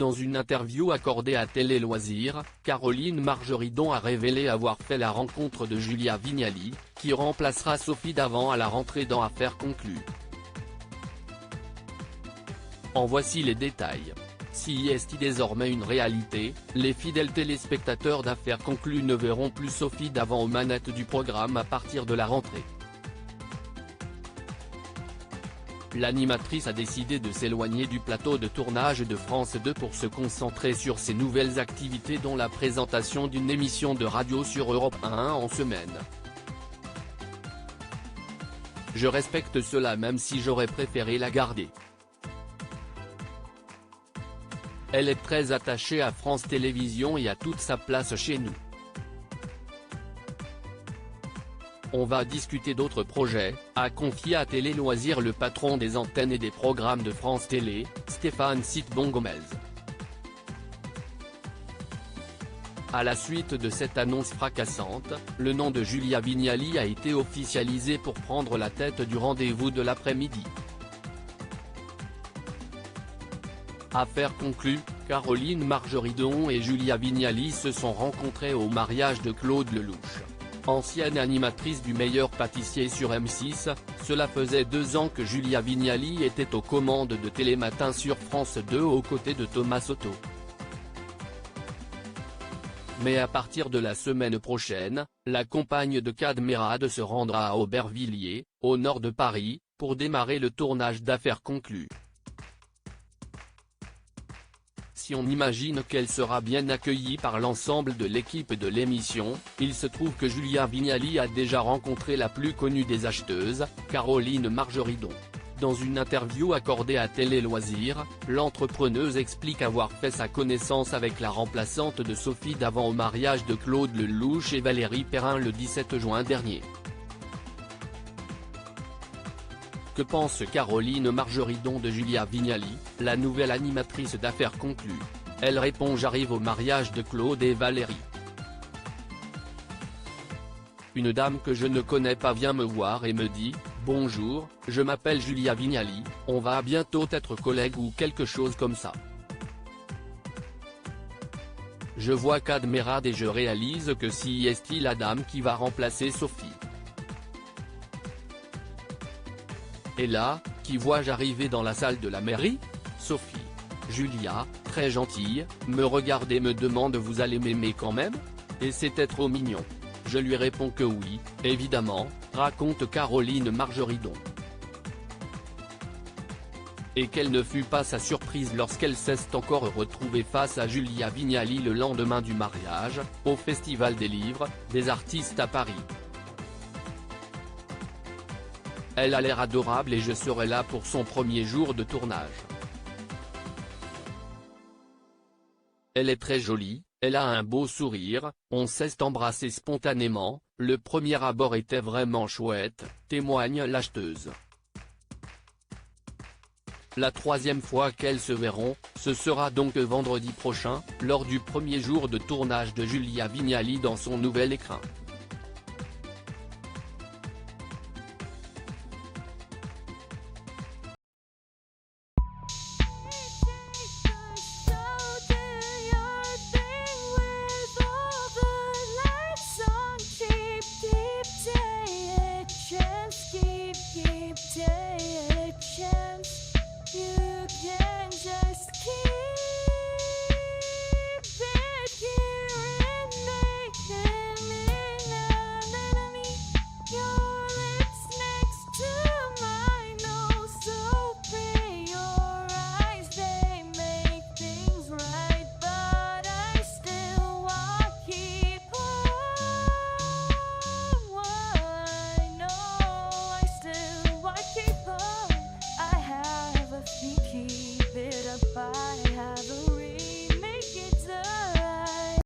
Dans une interview accordée à Télé Loisirs, Caroline Margeridon a révélé avoir fait la rencontre de Julia Vignali, qui remplacera Sophie Davant à la rentrée dans Affaires conclues. En voici les détails. Si est désormais une réalité, les fidèles téléspectateurs d'Affaires conclues ne verront plus Sophie Davant aux manettes du programme à partir de la rentrée. L'animatrice a décidé de s'éloigner du plateau de tournage de France 2 pour se concentrer sur ses nouvelles activités dont la présentation d'une émission de radio sur Europe 1 en semaine. Je respecte cela même si j'aurais préféré la garder. Elle est très attachée à France Télévisions et a toute sa place chez nous. On va discuter d'autres projets, a confié à Télé Loisirs le patron des antennes et des programmes de France Télé, Stéphane Sitbon-Gomez. À la suite de cette annonce fracassante, le nom de Julia Vignali a été officialisé pour prendre la tête du rendez-vous de l'après-midi. Affaire conclue, Caroline Margeridon et Julia Vignali se sont rencontrées au mariage de Claude Lelouch. Ancienne animatrice du Meilleur pâtissier sur M6, cela faisait 2 ans que Julia Vignali était aux commandes de Télématin sur France 2 aux côtés de Thomas Soto. Mais à partir de la semaine prochaine, la compagne de Kad Merad se rendra à Aubervilliers, au nord de Paris, pour démarrer le tournage d'Affaires conclues. Si on imagine qu'elle sera bien accueillie par l'ensemble de l'équipe de l'émission, il se trouve que Julia Vignali a déjà rencontré la plus connue des acheteuses, Caroline Margeridon. Dans une interview accordée à Télé Loisirs, l'entrepreneuse explique avoir fait sa connaissance avec la remplaçante de Sophie Davant au mariage de Claude Lelouch et Valérie Perrin le 17 juin dernier. Que pense Caroline Margeridon de Julia Vignali, la nouvelle animatrice d'Affaires conclues? Elle répond: j'arrive au mariage de Claude et Valérie. Une dame que je ne connais pas vient me voir et me dit: bonjour, je m'appelle Julia Vignali, on va bientôt être collègues ou quelque chose comme ça. Je vois Kad Merad et je réalise que si est la dame qui va remplacer Sophie. Et là, qui vois-je arriver dans la salle de la mairie? Sophie. Julia, très gentille, me regarde et me demande: vous allez m'aimer quand même? Et c'était trop mignon. Je lui réponds que oui, évidemment, raconte Caroline Margeridon. Et quelle ne fut pas sa surprise lorsqu'elle s'est encore retrouvée face à Julia Vignali le lendemain du mariage, au Festival des livres, des artistes à Paris. Elle a l'air adorable et je serai là pour son premier jour de tournage. Elle est très jolie, elle a un beau sourire, on s'est embrassé spontanément, le premier abord était vraiment chouette, témoigne l'acheteuse. La 3e fois qu'elles se verront, ce sera donc vendredi prochain, lors du premier jour de tournage de Julia Vignali dans son nouvel écrin.